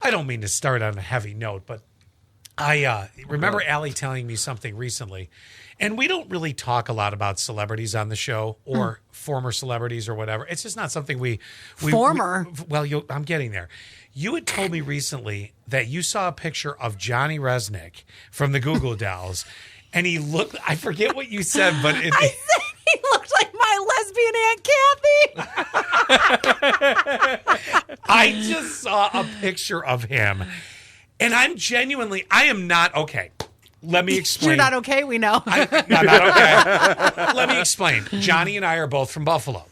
I don't mean to start on a heavy note, but I remember Allie telling me something recently, and we don't really talk a lot about celebrities on the show or former celebrities or whatever. It's just not something we I'm getting there. You had told me recently that you saw a picture of Johnny Resnick from the Goo Goo Dolls, and he looked, I forget what you said, but I said he looked like my lesbian Aunt Kathy. I just saw a picture of him, and I am not okay. Let me explain. You're not okay, we know. I'm not okay. Let me explain. Johnny and I are both from Buffalo.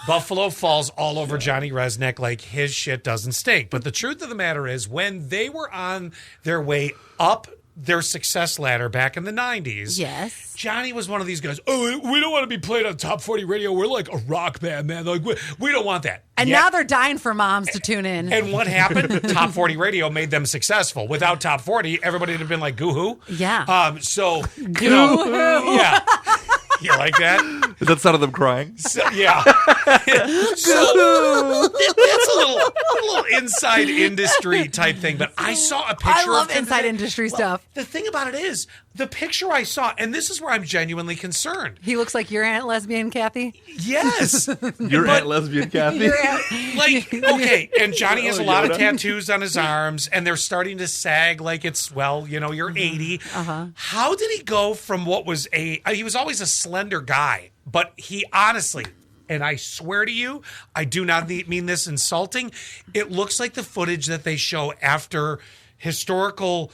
Buffalo falls all over Johnny Resnick like his shit doesn't stink. But the truth of the matter is, when they were on their way up their success ladder back in the 90s, yes, Johnny was one of these guys, oh, we don't want to be played on Top 40 radio. We're like a rock band, man. Like we don't want that. And now they're dying for moms to tune in. And what happened? Top 40 radio made them successful. Without Top 40, everybody would have been like, goo-hoo. Yeah. So, you know, yeah. You like that? Is that the sound of them crying? So, yeah. So that's a little inside industry type thing. But I saw a picture. I love inside industry stuff. The thing about it is, the picture I saw, and this is where I'm genuinely concerned. He looks like your Aunt Lesbian Kathy. Yes. Your Aunt Lesbian Kathy? Like, okay, and Johnny has a lot of tattoos on his arms, and they're starting to sag like it's, you're 80. How did he go from what was he was always a slender guy, but he honestly, and I swear to you, I do not mean this insulting, it looks like the footage that they show after historical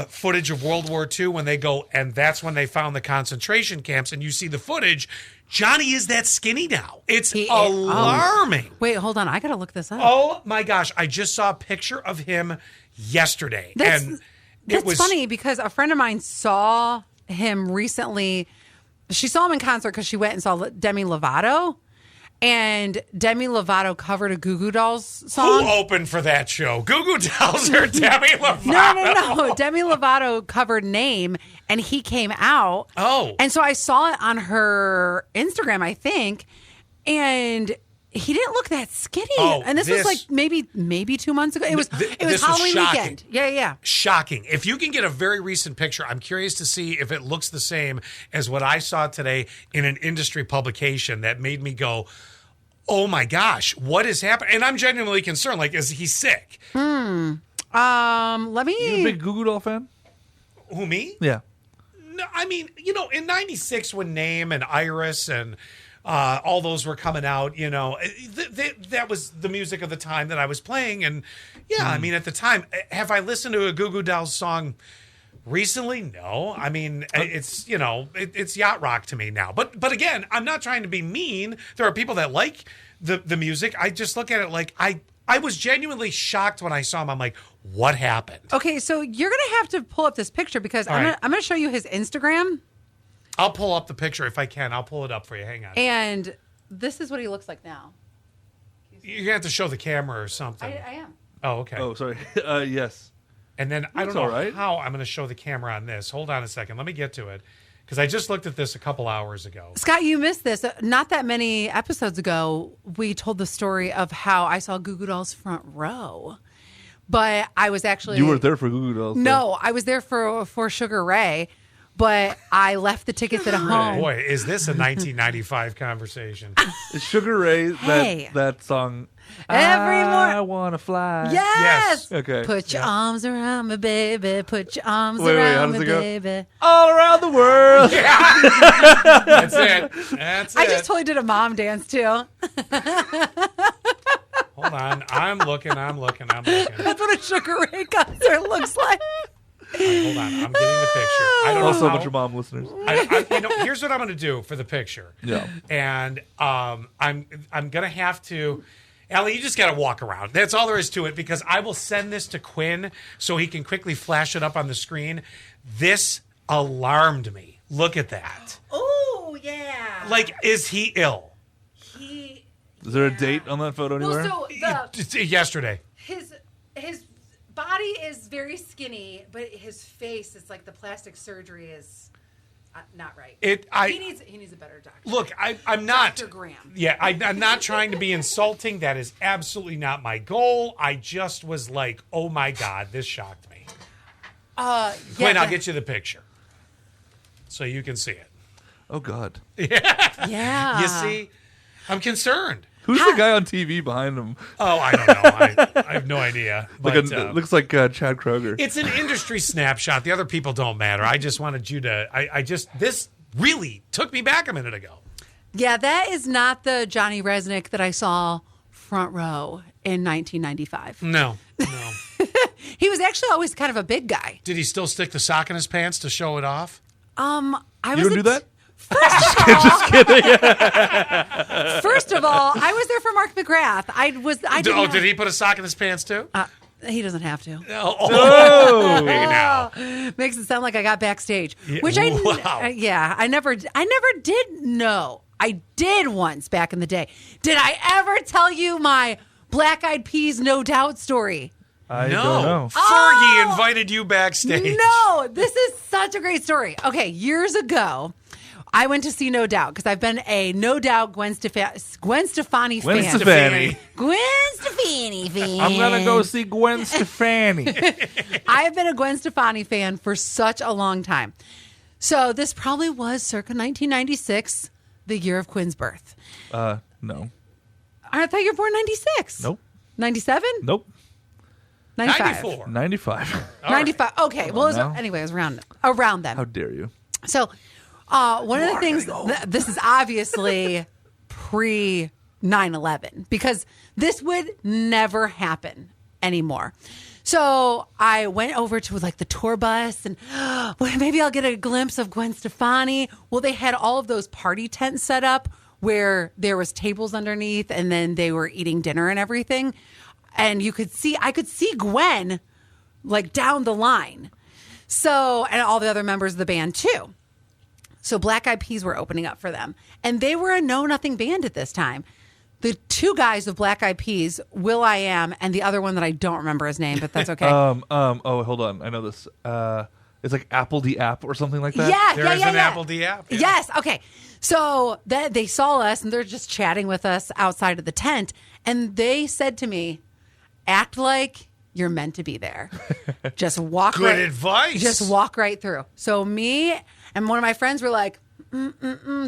footage of World War II when they go, and that's when they found the concentration camps, and you see the footage. Johnny is that skinny now. It's alarming. Wait, hold on. I got to look this up. Oh, my gosh. I just saw a picture of him yesterday. That's funny because a friend of mine saw him recently. She saw him in concert because she went and saw Demi Lovato. And Demi Lovato covered a Goo Goo Dolls song. Who opened for that show? Goo Goo Dolls or Demi Lovato? No. Demi Lovato covered Name, and he came out. Oh. And so I saw it on her Instagram, I think, and he didn't look that skinny. Oh, and this was like maybe 2 months ago. It was Halloween weekend. Yeah. Shocking. If you can get a very recent picture, I'm curious to see if it looks the same as what I saw today in an industry publication that made me go, oh my gosh, what is happening? And I'm genuinely concerned. Like, is he sick? Let me. You a big Goo Goo Doll fan? Who, me? Yeah. No, I mean, in 96 when Name and Iris and all those were coming out, that was the music of the time that I was playing. And yeah, I mean, at the time, have I listened to a Goo Goo Dolls song recently? No. I mean, it's, it's yacht rock to me now. But again, I'm not trying to be mean. There are people that like the music. I just look at it like I was genuinely shocked when I saw him. I'm like, what happened? Okay, so you're going to have to pull up this picture because I'm going to show you his Instagram. I'll pull up the picture if I can. I'll pull it up for you. Hang on. And this is what he looks like now. You're going to have to show the camera or something. I am. Oh, okay. Oh, sorry. Yes. And then I don't know how I'm going to show the camera on this. Hold on a second. Let me get to it. Because I just looked at this a couple hours ago. Scott, you missed this. Not that many episodes ago, we told the story of how I saw Goo Goo Dolls front row. But I was actually... You weren't there for Goo Goo Dolls. No, I was there for Sugar Ray. But I left the tickets at home. Boy, is this a 1995 conversation? Is Sugar Ray that song? Every morning. I want to fly. Yes. Okay. Put your arms around me, baby. Put your arms around me, baby. All around the world. Yeah. That's it. I just totally did a mom dance, too. Hold on. I'm looking. That's what a Sugar Ray concert looks like. Hold on. I'm getting the picture. I don't know also a bunch of mom listeners. Here's what I'm going to do for the picture. Yeah. And I'm going to have to... Allie, you just got to walk around. That's all there is to it, because I will send this to Quinn so he can quickly flash it up on the screen. This alarmed me. Look at that. Oh, yeah. Like, is he ill? Is there a date on that photo anywhere? Well, so yesterday. His body is very skinny, but his face is like the plastic surgery is not right. He needs a better doctor. Look, I'm not. Dr. Graham. Yeah, I'm not trying to be insulting. That is absolutely not my goal. I just was like, oh my God, this shocked me. Quinn, I'll get you the picture so you can see it. Oh God. Yeah. You see, I'm concerned. Who's the guy on TV behind him? Oh, I don't know. I have no idea. But, It looks like Chad Kroeger. It's an industry snapshot. The other people don't matter. I just wanted you to. This really took me back a minute ago. Yeah, that is not the Johnny Resnick that I saw front row in 1995. No. He was actually always kind of a big guy. Did he still stick the sock in his pants to show it off? You don't do that? Just kidding. First of all, I was there for Mark McGrath. Did he put a sock in his pants too? He doesn't have to. Hey, now. Makes it sound like I got backstage, Wow. I never did know. I did once back in the day. Did I ever tell you my Black Eyed Peas No Doubt story? I don't know. Fergie invited you backstage. No, this is such a great story. Okay, years ago, I went to see No Doubt because I've been a No Doubt Gwen Stefani fan. Gwen Stefani. Gwen Stefani fan. I'm going to go see Gwen Stefani. I have been a Gwen Stefani fan for such a long time. So this probably was circa 1996, the year of Quinn's birth. No. I thought you were born 96. Nope. 97? Nope. 95. 94. 95. 95. Okay. Well, anyway, it was around then. How dare you? So one of the things, this is obviously pre 9/11 because this would never happen anymore. So I went over to like the tour bus and maybe I'll get a glimpse of Gwen Stefani. Well, they had all of those party tents set up where there was tables underneath and then they were eating dinner and everything. And I could see Gwen like down the line. So, and all the other members of the band too. So Black Eyed Peas were opening up for them. And they were a know-nothing band at this time. The two guys of Black Eyed Peas, will.i.am, and the other one that I don't remember his name, but that's okay. Oh, hold on. I know this. It's like Apple the App or something like that. Yeah, There is an Apple the App. Yeah. Yes, okay. So they saw us, and they're just chatting with us outside of the tent. And they said to me, act like you're meant to be there. Just walk Good advice. Just walk right through. So me and one of my friends were like,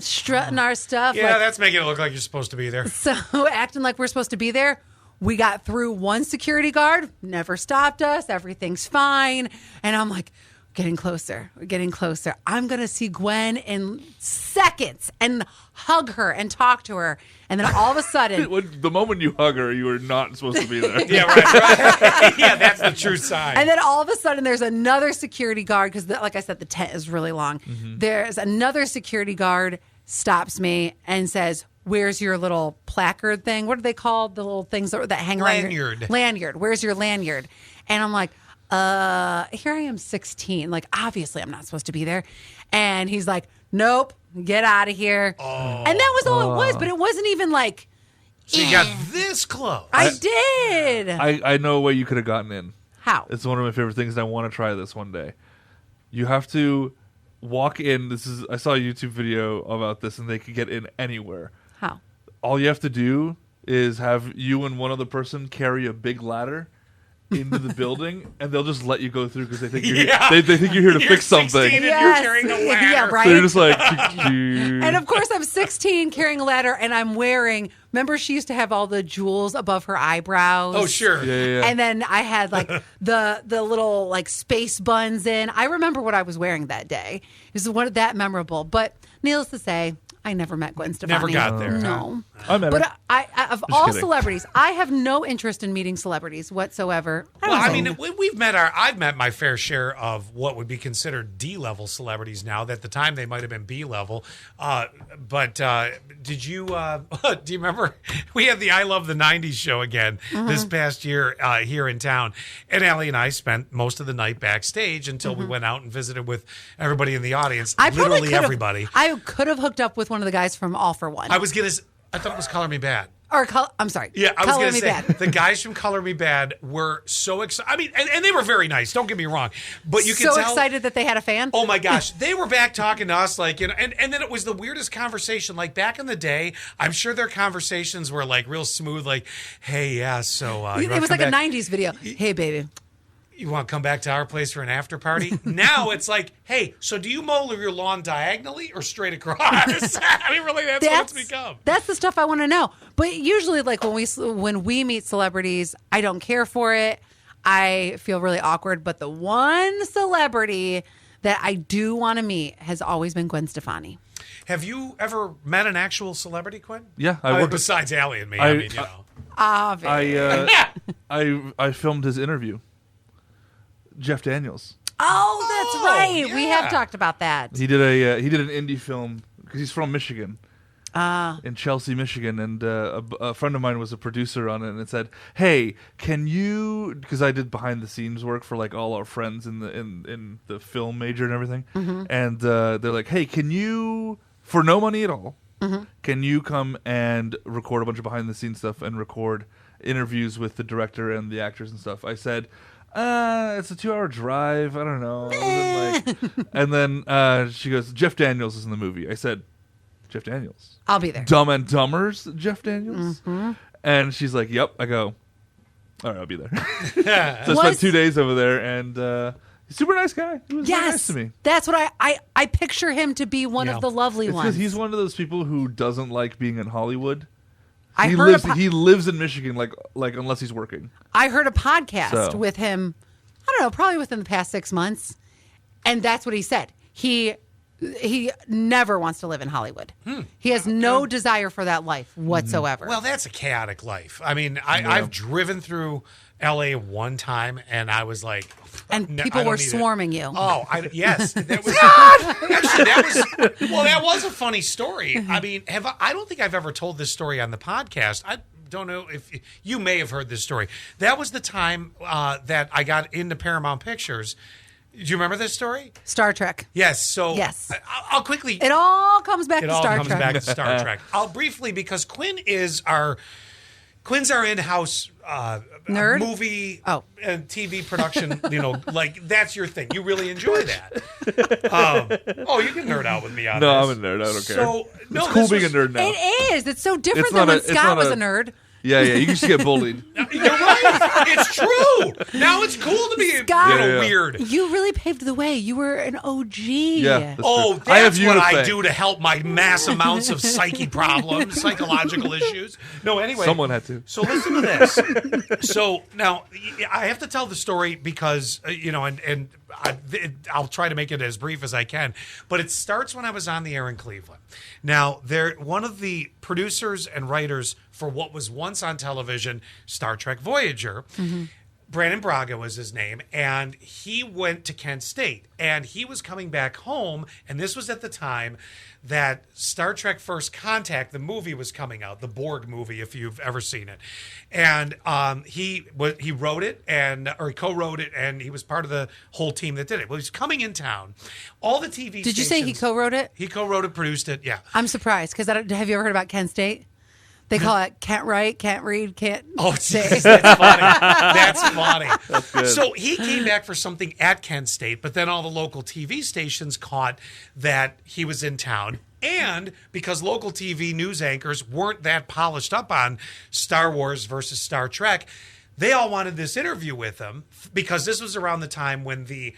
strutting our stuff. Yeah, like, that's making it look like you're supposed to be there. So acting like we're supposed to be there. We got through one security guard, never stopped us. Everything's fine. And I'm like, getting closer. We're getting closer. I'm going to see Gwen in seconds and hug her and talk to her. And then all of a sudden... The moment you hug her, you were not supposed to be there. Yeah, right. Yeah, that's the true sign. And then all of a sudden, there's another security guard, because like I said, the tent is really long. Mm-hmm. There's another security guard stops me and says, where's your little placard thing? What are they called? The little things that hang around your... Lanyard. Where's your lanyard? And I'm like... here I am 16. Like, obviously I'm not supposed to be there. And he's like, nope, get out of here. Oh. And that was all it was, but it wasn't even like... So you got this close. I did. I know a way you could have gotten in. How? It's one of my favorite things, and I want to try this one day. You have to walk in. I saw a YouTube video about this, and they could get in anywhere. How? All you have to do is have you and one other person carry a big ladder into the building, and they'll just let you go through because they think you're they think you're here to fix something. And you're carrying a ladder. Yeah, right. So you're just like, and of course, I'm 16 carrying a ladder, and I'm wearing. Remember, she used to have all the jewels above her eyebrows. Oh, sure. Yeah. And then I had like the little like space buns in. I remember what I was wearing that day. It was one that memorable. But needless to say, I never met Gwen Stefani. Never got there. No. I met her. But I of all celebrities, I have no interest in meeting celebrities whatsoever. I've met my fair share of what would be considered D-level celebrities now. That at the time they might have been B-level. But did you? Do you remember we had the I Love the '90s show again this past year here in town, and Allie and I spent most of the night backstage until we went out and visited with everybody in the audience. Literally everybody. I could have hooked up with one of the guys from All for One. I thought it was Color Me Bad. Or I'm sorry. Yeah, I was Color going to Me say, Bad. the guys from Color Me Bad were so excited. I mean, and they were very nice. Don't get me wrong. But you can tell. So excited that they had a fan? Oh, my gosh. They were back talking to us, like, and then it was the weirdest conversation. Like, back in the day, I'm sure their conversations were, like, real smooth. Like, hey, yeah, so. It was like a 90s video. Hey, baby. You want to come back to our place for an after party? Now it's like, hey, so do you mow your lawn diagonally or straight across? I mean, really, that's what it's become. That's the stuff I want to know. But usually, like when we meet celebrities, I don't care for it. I feel really awkward. But the one celebrity that I do want to meet has always been Gwen Stefani. Have you ever met an actual celebrity, Quinn? Yeah, I mean, besides Allie and me, I mean, you know. I filmed his interview. Jeff Daniels. Oh, that's right. Yeah. We have talked about that. He did an indie film because he's from Michigan, in Chelsea, Michigan, and a friend of mine was a producer on it, and it said, "Hey, can you?" Because I did behind the scenes work for like all our friends in the film major and everything, and they're like, "Hey, can you, for no money at all, can you come and record a bunch of behind the scenes stuff and record interviews with the director and the actors and stuff?" I said, it's a 2-hour drive. I don't know. And then she goes, Jeff Daniels is in the movie. I said, Jeff Daniels? I'll be there. Dumb and Dumber's Jeff Daniels? And she's like, yep. I go, all right, I'll be there. So I spent 2 days over there, and he's a super nice guy. He was very nice to me. That's what I picture him to be one of the lovely It's ones. because he's one of those people who doesn't like being in Hollywood. He lives in Michigan, like unless he's working. I heard a podcast with him, I don't know, probably within the past 6 months, and that's what he said. He never wants to live in Hollywood. He has no desire for that life whatsoever. Well, that's a chaotic life. I mean, I've driven through L.A. one time, and I was like... And people were swarming you. Oh, yes. That was, actually, that was a funny story. I mean, I don't think I've ever told this story on the podcast. I don't know if you may have heard this story. That was the time that I got into Paramount Pictures. Do you remember this story? Star Trek. Yes. So yes. I'll quickly... It all comes back to Star Trek. It all comes back to Star Trek. I'll briefly, because Quinn's our in-house nerd movie and TV production. You know, like that's your thing. You really enjoy that. You can nerd out with me on this. No, I'm a nerd. I don't care. So, it's cool being a nerd now. It is. It's so different than when Scott was a nerd. Yeah, you used to get bullied. You're right. It's true. Now it's cool to be weird. You really paved the way. You were an OG. Yeah, that's what I do to help my mass amounts of psychological issues. No, anyway. Someone had to. So listen to this. So now I have to tell the story because, and I'll try to make it as brief as I can. But it starts when I was on the air in Cleveland. Now, one of the producers and writers for what was once on television, Star Trek Voyager, Brandon Braga was his name, and he went to Kent State, and he was coming back home, and this was at the time that Star Trek First Contact, the movie, was coming out, the Borg movie, if you've ever seen it. And he wrote it, or he co-wrote it, and he was part of the whole team that did it. Well, he's coming in town. All the TV stations... Did you say he co-wrote it? He co-wrote it, produced it, yeah. I'm surprised, because have you ever heard about Kent State? They call it can't write, can't read, can't say. Geez, that's funny. That's funny. That's good. So he came back for something at Kent State, but then all the local TV stations caught that he was in town. And because local TV news anchors weren't that polished up on Star Wars versus Star Trek, they all wanted this interview with him because this was around the time when the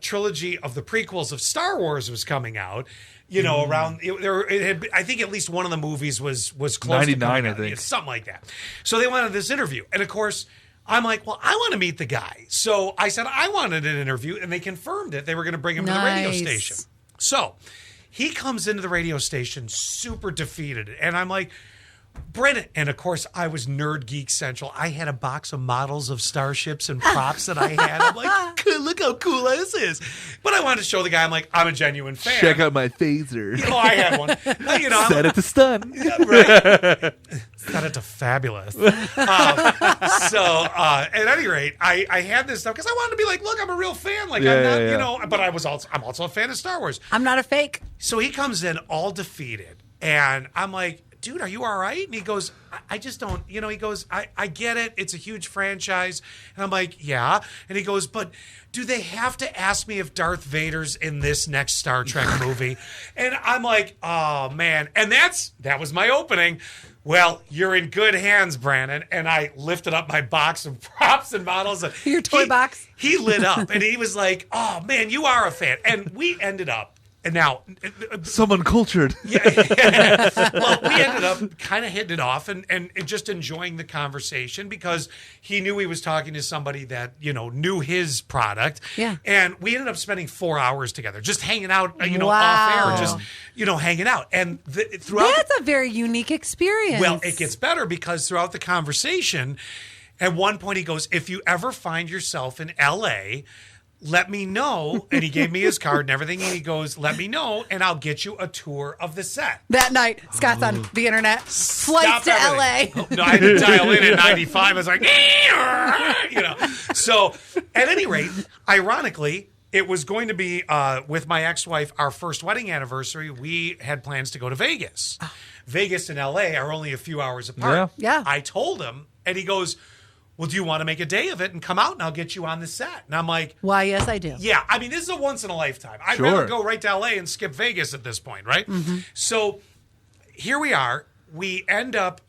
trilogy of the prequels of Star Wars was coming out. You know, I think at least one of the movies was close 99, to coming out. I think. Something like that. So they wanted this interview. And, of course, I'm like, well, I want to meet the guy. So I said I wanted an interview, and they confirmed it. They were going to bring him to the radio station. So he comes into the radio station super defeated. And I'm like, Brennan. And, of course, I was Nerd Geek Central. I had a box of models of starships and props that I had. I'm like, look how cool this is. But I wanted to show the guy, I'm a genuine fan. Check out my phaser. I had one. Set it to stun. Yeah, right. Set it to fabulous. At any rate, I had this stuff because I wanted to be like, look, I'm a real fan. Like, I'm not, but I'm also a fan of Star Wars. I'm not a fake. So he comes in all defeated. And I'm like, like, dude, are you all right? And he goes, I just don't, he goes, I get it. It's a huge franchise. And I'm like, yeah. And he goes, but do they have to ask me if Darth Vader's in this next Star Trek movie? And I'm like, oh, man. And that was my opening. Well, you're in good hands, Brandon. And I lifted up my box of props and models. Your toy box? He lit up, and he was like, oh, man, you are a fan. And we ended up, and now... Someone cultured. Yeah. Well, we ended up kind of hitting it off and just enjoying the conversation because he knew he was talking to somebody that, knew his product. Yeah. And we ended up spending 4 hours together, just hanging out, Wow. off air, just, hanging out. And throughout... That's a very unique experience. Well, it gets better because throughout the conversation, at one point he goes, if you ever find yourself in L.A., let me know. And he gave me his card and everything. And he goes, let me know, and I'll get you a tour of the set. That night, Scott's on the internet. Flights to everything. LA. No, I had to dial in at 95. I was like, So, at any rate, ironically, it was going to be with my ex-wife, our first wedding anniversary. We had plans to go to Vegas. Vegas and LA are only a few hours apart. Yeah. I told him, and he goes, well, do you want to make a day of it and come out and I'll get you on the set? And I'm like, why, yes, I do. yeah, I mean, this is a once in a lifetime. I'd rather go right to LA and skip Vegas at this point, right? Mm-hmm. So here we are. We end up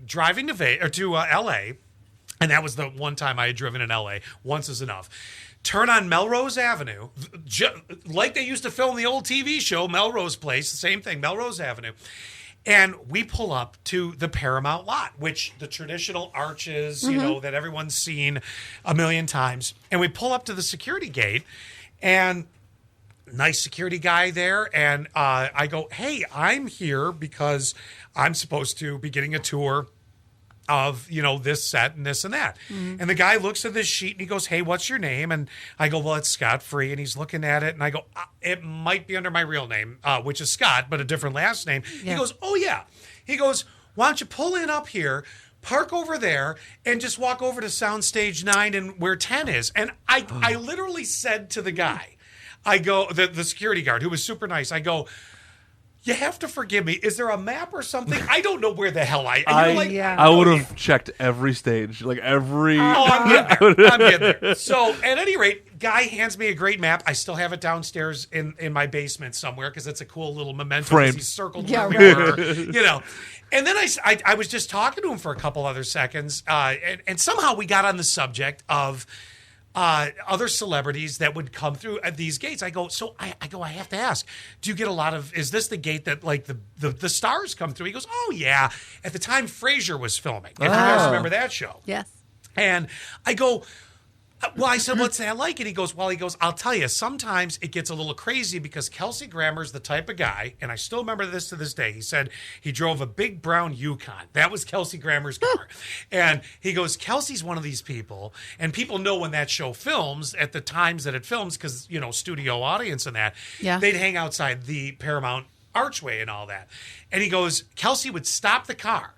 driving to LA, and that was the one time I had driven in LA. Once is enough. Turn on Melrose Avenue, like they used to film the old TV show, Melrose Place, the same thing, Melrose Avenue. And we pull up to the Paramount lot, which the traditional arches, that everyone's seen a million times. And we pull up to the security gate, and nice security guy there. And I go, hey, I'm here because I'm supposed to be getting a tour of, this set and this and that. Mm-hmm. And the guy looks at this sheet and he goes, hey, what's your name? And I go, well, it's Scott Free. And he's looking at it and I go, it might be under my real name, which is Scott, but a different last name. Yeah. He goes, oh, yeah. He goes, why don't you pull in up here, park over there, and just walk over to Soundstage 9 and where 10 is. And I literally said to the guy, I go, the security guard, who was super nice, I go, you have to forgive me. Is there a map or something? I don't know where the hell I would have checked every stage, like every. Oh, I'm getting there. So, at any rate, guy hands me a great map. I still have it downstairs in my basement somewhere because it's a cool little memento. Frame. He's circled where we were, And then I was just talking to him for a couple other seconds, and somehow we got on the subject of other celebrities that would come through at these gates. I go, I have to ask, do you get a lot of, is this the gate that like the stars come through? He goes, oh yeah. At the time Frasier was filming. If you guys remember that show. Yes. And I go, well, I said, what's that like? And he goes, I'll tell you, sometimes it gets a little crazy because Kelsey Grammer's the type of guy, and I still remember this to this day. He said he drove a big brown Yukon. That was Kelsey Grammer's car. And he goes, Kelsey's one of these people, and people know when that show films, at the times that it films, because, studio audience and that, they'd hang outside the Paramount archway and all that. And he goes, Kelsey would stop the car,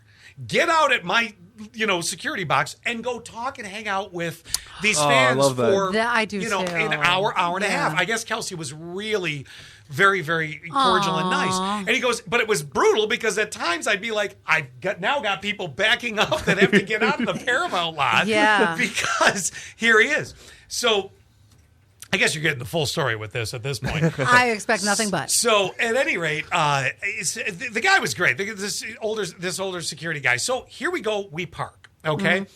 get out at my security box and go talk and hang out with these fans for I do too. An hour and a half. I guess Kelsey was really very, very cordial and nice. And he goes, but it was brutal because at times I'd be like, I've now got people backing up that have to get out of the Paramount lot because here he is. So I guess you're getting the full story with this at this point. I expect nothing but. So, at any rate, the guy was great. This older security guy. So here we go. We park. Okay. Mm-hmm.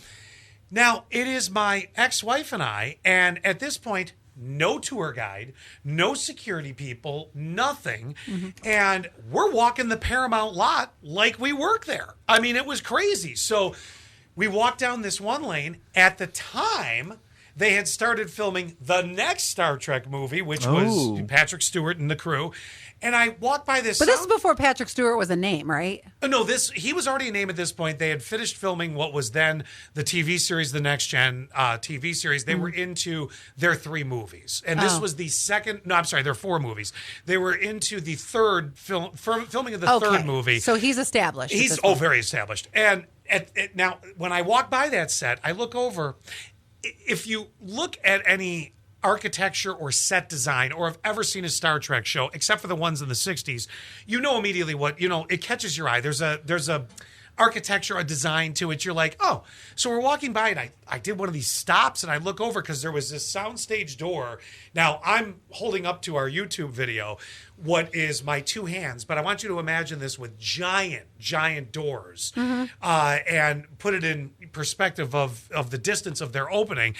Now it is my ex-wife and I, and at this point, no tour guide, no security people, nothing, and we're walking the Paramount lot like we work there. I mean, it was crazy. So we walked down this one lane. At the time, they had started filming the next Star Trek movie, which was Patrick Stewart and the crew. And I walked by this. But this is before Patrick Stewart was a name, right? No, he was already a name at this point. They had finished filming what was then the TV series, the Next Gen TV series. They were into their 3 movies. And this was the second. No, I'm sorry, there are 4 movies. They were into the third filming of the third movie. So he's established. He's very established. And now, when I walk by that set, I look over. If you look at any architecture or set design or have ever seen a Star Trek show, except for the ones in the 60s, you know immediately what, it catches your eye. There's a architecture, a design to it. You're like, oh, so we're walking by and I did one of these stops and I look over because there was this soundstage door. Now I'm holding up to our YouTube video what is my two hands, but I want you to imagine this with giant doors and put it in perspective of the distance of their opening.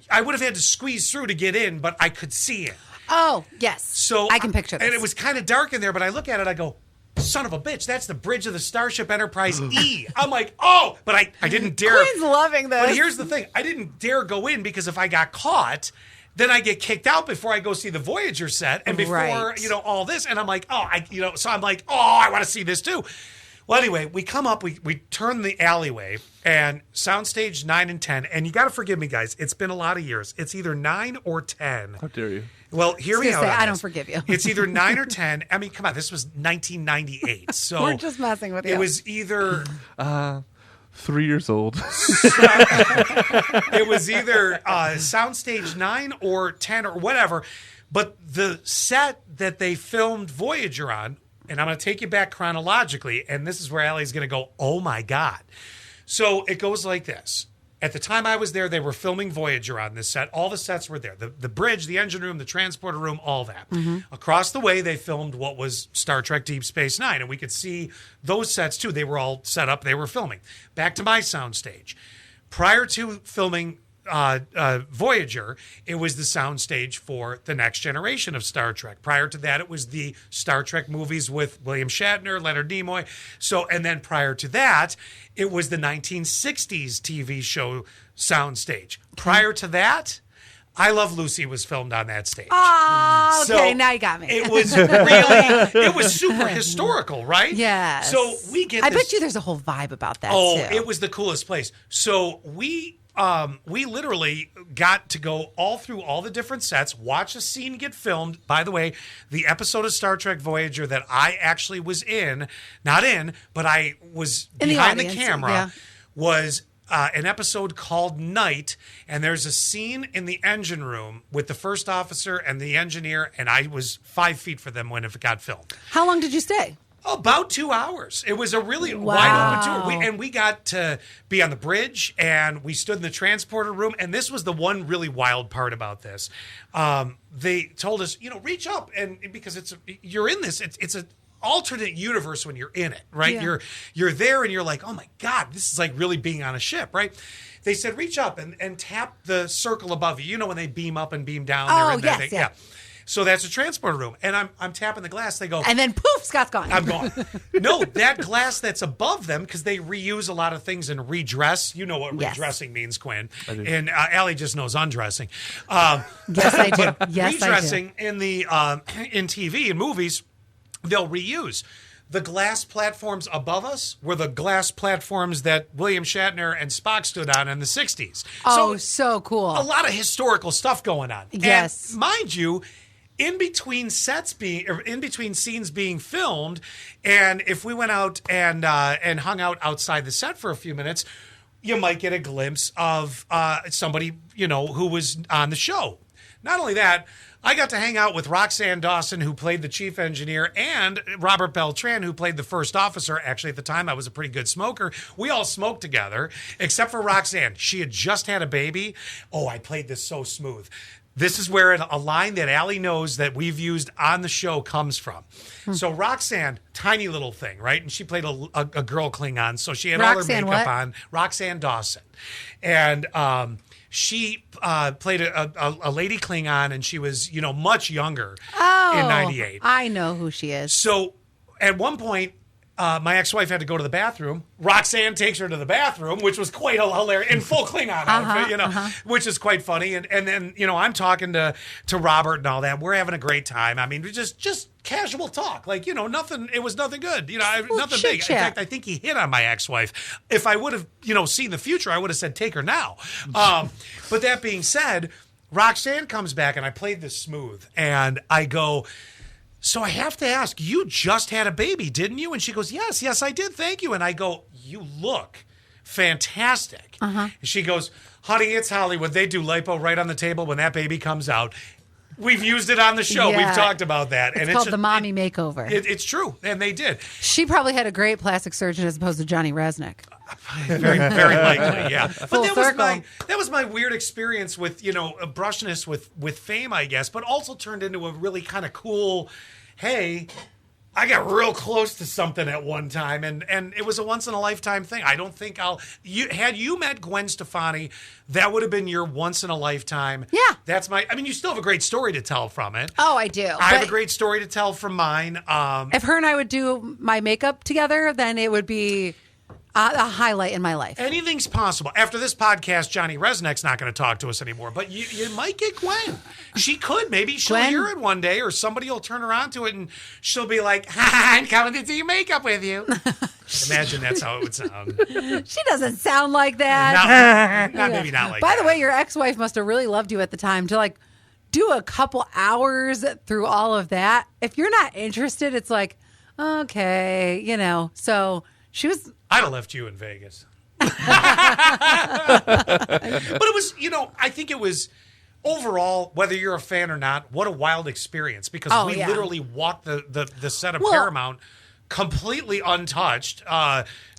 I would have had to squeeze through to get in, but I could see it. Oh, yes. So I can picture this. And it was kind of dark in there, but I look at it, I go, son of a bitch, that's the bridge of the Starship Enterprise E. I'm like, oh, but I didn't dare. Quinn's loving this. But here's the thing. I didn't dare go in because if I got caught, then I get kicked out before I go see the Voyager set and before, all this. And I'm like, so I'm like, I want to see this too. Well, anyway, we come up, we turn the alleyway and soundstage 9 and 10. And you got to forgive me, guys. It's been a lot of years. It's either 9 or 10. How dare you? Well, hear me out. I don't forgive you. It's either 9 or 10. I mean, come on. This was 1998. So we're just messing with you. It was either 3 years old. It was either soundstage 9 or 10 or whatever. But the set that they filmed Voyager on, and I'm going to take you back chronologically, and this is where Allie's going to go, oh my God. So it goes like this. At the time I was there, they were filming Voyager on this set. All the sets were there. The bridge, the engine room, the transporter room, all that. Across the way, they filmed what was Star Trek Deep Space Nine, and we could see those sets too. They were all set up. They were filming. Back to my soundstage. Prior to filming Voyager, it was the soundstage for the next generation of Star Trek. Prior to that, it was the Star Trek movies with William Shatner, Leonard Nimoy. And then prior to that, it was the 1960s TV show soundstage. Prior to that, I Love Lucy was filmed on that stage. Oh, okay, now you got me. It was it was super historical, right? Yes. So we get I bet you there's a whole vibe about that, too. too. It was the coolest place. So we literally got to go all through all the different sets, watch a scene get filmed. By the way, the episode of Star Trek Voyager that I actually was but I was behind the camera, was an episode called Night, and there's a scene in the engine room with the first officer and the engineer, and I was 5 feet for them when it got filmed. How long did you stay? About 2 hours. It was a really wide open tour. We got to be on the bridge, and we stood in the transporter room. And this was the one really wild part about this. They told us, reach up, and because you're in this, it's an alternate universe when you're in it, right? Yeah. You're there, and you're like, oh my God, this is like really being on a ship, right? They said, reach up and tap the circle above you. You know when they beam up and beam down. Oh, yes, yeah. So that's a transporter room. And I'm tapping the glass. They go. And then poof, Scott's gone. I'm gone. No, that glass that's above them, because they reuse a lot of things and redress. You know what redressing means, Quinn. And Allie just knows undressing. Yes, I do. Yes, redressing I do. in the in TV and movies, they'll reuse. The glass platforms above us were the glass platforms that William Shatner and Spock stood on in the 60s. Oh, so cool. A lot of historical stuff going on. Yes. And mind you, in between scenes being filmed, and if we went out and hung out outside the set for a few minutes, you might get a glimpse of somebody who was on the show. Not only that, I got to hang out with Roxanne Dawson, who played the chief engineer, and Robert Beltran, who played the first officer. Actually, at the time, I was a pretty good smoker. We all smoked together, except for Roxanne. She had just had a baby. Oh, I played this so smooth. This is where a line that Allie knows that we've used on the show comes from. So Roxanne, tiny little thing, right? And she played a girl Klingon, so she had Roxanne all her makeup on. Roxanne Dawson. And she played a lady Klingon, and she was, much younger in 98. I know who she is. So at one point, my ex-wife had to go to the bathroom. Roxanne takes her to the bathroom, which was quite hilarious, in full Klingon outfit, which is quite funny. And then, I'm talking to Robert and all that. We're having a great time. I mean, just casual talk. Like, nothing, it was nothing good. Nothing big. In fact, I think he hit on my ex-wife. If I would have, seen the future, I would have said, take her now. But that being said, Roxanne comes back, and I played this smooth. And I go, so I have to ask, you just had a baby, didn't you? And she goes, yes, I did. Thank you. And I go, you look fantastic. And she goes, honey, it's Hollywood. They do lipo right on the table when that baby comes out. We've used it on the show. Yeah. We've talked about that. It's called the mommy makeover. It's true, and they did. She probably had a great plastic surgeon as opposed to Johnny Resnick. Very, very likely, yeah. Full But circle. that was my weird experience with, a brushness with fame, I guess, but also turned into a really kind of cool, hey, I got real close to something at one time, and it was a once-in-a-lifetime thing. I don't think had you met Gwen Stefani, that would have been your once-in-a-lifetime. Yeah. You still have a great story to tell from it. Oh, I do. I have a great story to tell from mine. If her and I would do my makeup together, then it would be a highlight in my life. Anything's possible. After this podcast, Johnny Resnick's not going to talk to us anymore, but you might get Gwen. She could. Maybe she'll hear it one day, or somebody will turn around to it and she'll be like, I'm coming to do makeup with you. Imagine that's how it would sound. She doesn't sound like that. Maybe not like By that. the way, your ex-wife must have really loved you at the time to do a couple hours through all of that. If you're not interested, it's like, okay, so she was... I'd have left you in Vegas. But it was, I think it was overall, whether you're a fan or not, what a wild experience, because we literally walked the set of Paramount completely untouched.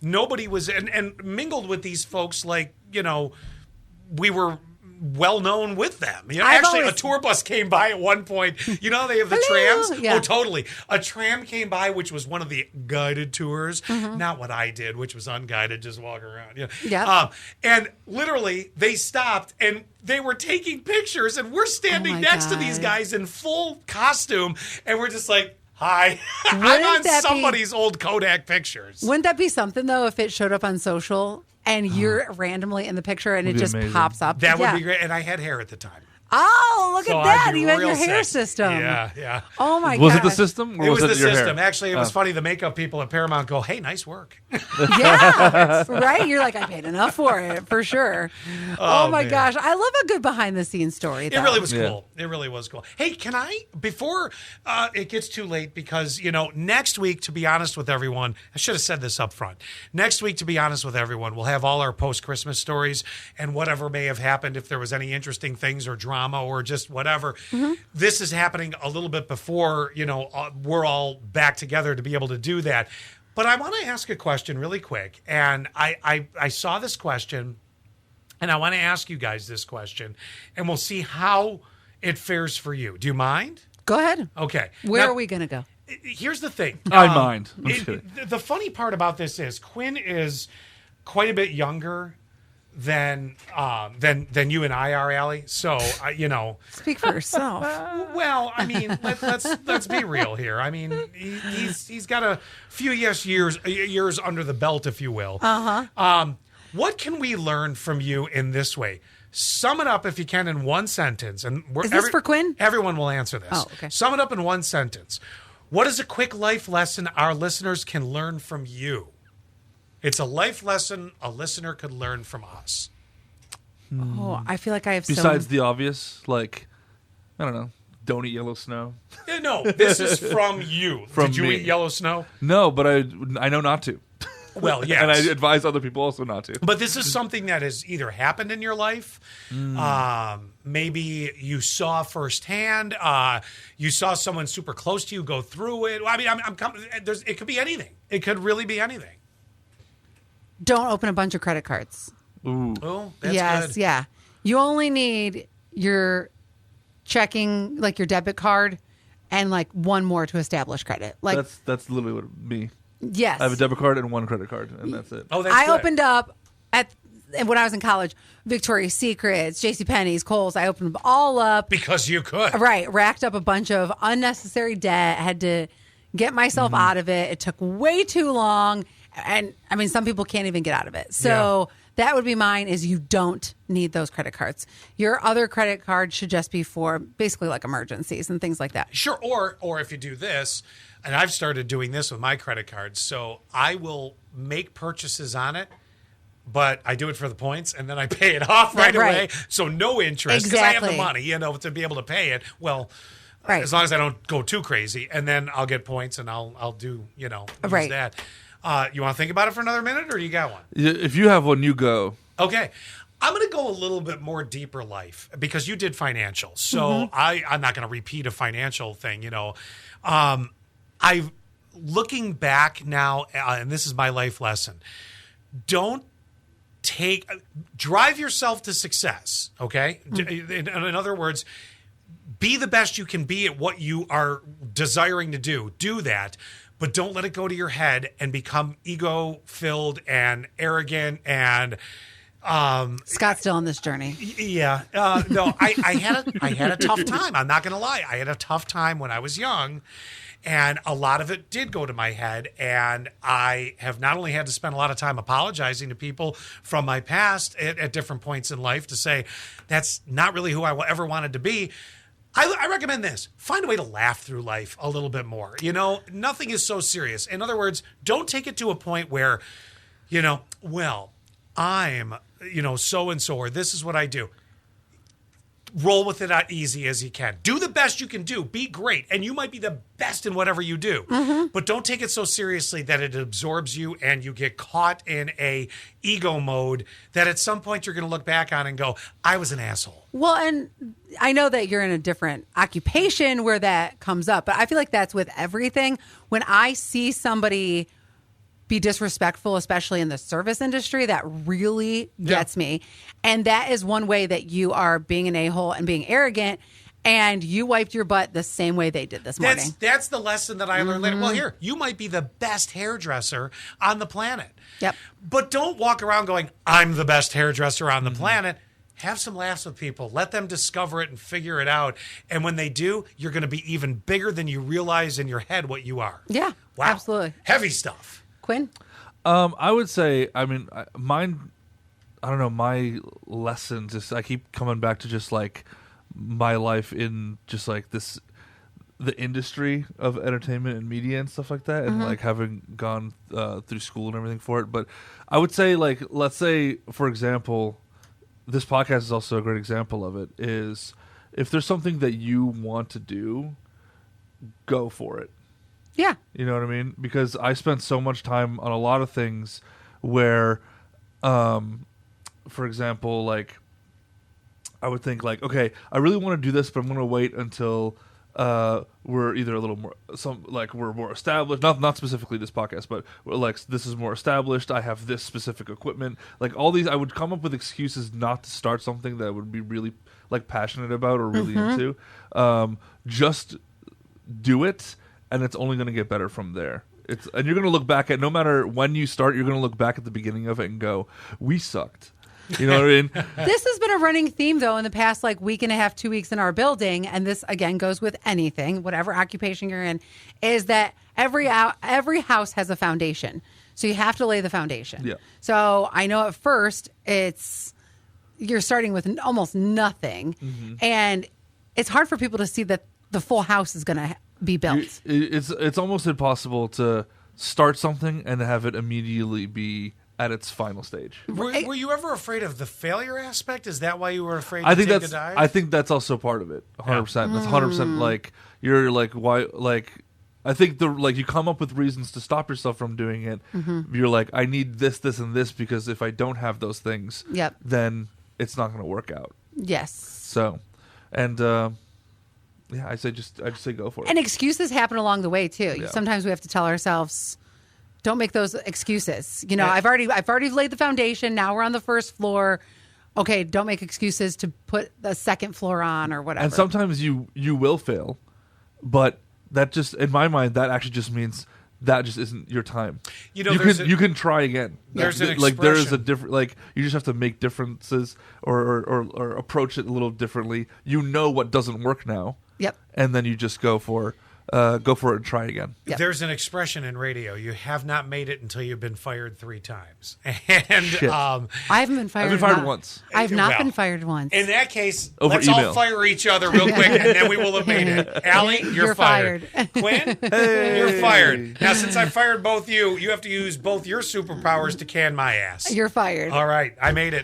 Nobody was, and mingled with these folks like, we were well known with them. A tour bus came by at one point. They have the trams. Yeah. Oh, totally. A tram came by, which was one of the guided tours. Not what I did, which was unguided, just walk around. Yeah. And literally, they stopped and they were taking pictures, and we're standing next to these guys in full costume, and we're just like, hi. I'm on somebody's old Kodak pictures. Wouldn't that be something, though, if it showed up on social and you're randomly in the picture and it just amazing. pops up? That would be great. And I had hair at the time. Oh, look So at that. I'd be You had your real hair sexy. system. Yeah. Oh, my God. Was it the system? Or It was the your system. Hair? Actually, it was funny. The makeup people at Paramount go, hey, nice work. Yeah, right? You're like, I paid enough for it, for sure. Oh my man. gosh. I love a good behind-the-scenes story, though. It really was cool. It really was cool. Hey, can I, before it gets too late, because, next week, to be honest with everyone, I should have said this up front. Next week, to be honest with everyone, we'll have all our post-Christmas stories and whatever may have happened, if there was any interesting things or drama or just whatever. This is happening a little bit before, we're all back together to be able to do that. But I want to ask a question really quick. And I saw this question, and I want to ask you guys this question, and we'll see how it fares for you. Do you mind? Go ahead. Okay. Where Now, are we going to go? Here's the thing. I mind. I'm just kidding. The funny part about this is Quinn is quite a bit younger than you and I are, Allie. So Speak for yourself. well, I mean, let's be real here. I mean, he's got a few years under the belt, if you will. What can we learn from you in this way? Sum it up, if you can, in one sentence. And Is this for Quinn? Everyone will answer this. Oh, okay. Sum it up in one sentence. What is a quick life lesson our listeners can learn from you? It's a life lesson a listener could learn from us. Oh, I feel like I have Besides the obvious, I don't know, don't eat yellow snow. No, this is from you. From Did you me. eat yellow snow? No, but I know not to. Well, yes. And I advise other people also not to. But this is something that has either happened in your life, maybe you saw firsthand, you saw someone super close to you go through it. I mean, it could be anything. It could really be anything. Don't open a bunch of credit cards. Ooh. Oh, that's Yes, good. yeah. You only need your checking, like your debit card, and one more to establish credit. That's literally what me. Yes. I have a debit card and one credit card, and that's it. Oh, that's I good. opened up when I was in college, Victoria's Secrets, JCPenney's, Kohl's. I opened them all up. Because you could. Right. Racked up a bunch of unnecessary debt. Had to get myself out of it. It took way too long. And I mean, some people can't even get out of it. So that would be mine, is you don't need those credit cards. Your other credit card should just be for basically emergencies and things like that. Sure. Or if you do this, and I've started doing this with my credit cards, so I will make purchases on it, but I do it for the points, and then I pay it off right away. So no interest, because I have the money, to be able to pay it. Well, as long as I don't go too crazy, and then I'll get points, and I'll do, use that. You want to think about it for another minute, or you got one? If you have one, you go. Okay. I'm going to go a little bit more deeper life because you did financial. So I'm not going to repeat a financial thing, I've looking back now, and this is my life lesson. Don't drive yourself to success. Okay. In other words, be the best you can be at what you are desiring to do. Do that, but don't let it go to your head and become ego-filled and arrogant and Scott's still on this journey. Yeah. No, I had a tough time. I'm not going to lie. I had a tough time when I was young, and a lot of it did go to my head. And I have not only had to spend a lot of time apologizing to people from my past at different points in life to say that's not really who I ever wanted to be. I recommend this. Find a way to laugh through life a little bit more. Nothing is so serious. In other words, don't take it to a point where, I'm, so-and-so, or this is what I do. Roll with it as easy as you can. Do the best you can do. Be great. And you might be the best in whatever you do. But don't take it so seriously that it absorbs you and you get caught in a ego mode that at some point you're going to look back on and go, I was an asshole. Well, and I know that you're in a different occupation where that comes up, but I feel like that's with everything. When I see somebody be disrespectful, especially in the service industry, that really gets me. And that is one way that you are being an a-hole and being arrogant, and you wiped your butt the same way they did this morning. That's the lesson that I learned later. Well, here, you might be the best hairdresser on the planet. Yep. But don't walk around going, I'm the best hairdresser on the planet. Have some laughs with people. Let them discover it and figure it out. And when they do, you're going to be even bigger than you realize in your head what you are. Yeah, wow. Absolutely. Heavy stuff. Quinn? I would say, my lessons is I keep coming back to just like my life in just like the industry of entertainment and media and stuff like that, and like having gone through school and everything for it. But I would say, like, let's say, for example, this podcast is also a great example of it, is if there's something that you want to do, go for it. Yeah. You know what I mean? Because I spent so much time on a lot of things where, for example, like, I would think like, okay, I really want to do this, but I'm going to wait until we're either a little more, we're more established, not specifically this podcast, but we're like, this is more established. I have this specific equipment. Like all these, I would come up with excuses not to start something that I would be really like passionate about or really into. Just do it. And it's only going to get better from there. And you're going to look back at, no matter when you start, you're going to look back at the beginning of it and go, we sucked. You know what I mean? This has been a running theme, though, in the past week and a half, 2 weeks in our building. And this, again, goes with anything, whatever occupation you're in, is that every house has a foundation. So you have to lay the foundation. Yeah. So I know at first you're starting with almost nothing. And it's hard for people to see that the full house is going to be built. It's almost impossible to start something and have it immediately be at its final stage. Were you ever afraid of the failure aspect? Is that why you were afraid to take a dive? I think that's also part of it. 100%. That's 100%. Like you're like, why? Like I think you come up with reasons to stop yourself from doing it. You're like, I need this, this, and this because if I don't have those things, then it's not going to work out. Yes. So, and. Yeah, I just say go for it. And excuses happen along the way too. Yeah. Sometimes we have to tell ourselves, don't make those excuses. I've already laid the foundation. Now we're on the first floor. Okay, don't make excuses to put the second floor on or whatever. And sometimes you will fail, but that just, in my mind, that actually just means that just isn't your time. You can try again. There's an like there is a different, like you just have to make differences or approach it a little differently. You know what doesn't work now. Yep. And then you just go for it and try again. Yep. There's an expression in radio: you have not made it until you've been fired 3 times. And I haven't been fired. I've been fired once. I've not been fired once. In that case, over let's email. all fire each other real quick, and then we will have made it. Allie, you're fired. Quinn, you're fired. Now, since I fired both you have to use both your superpowers to can my ass. You're fired. All right, I made it.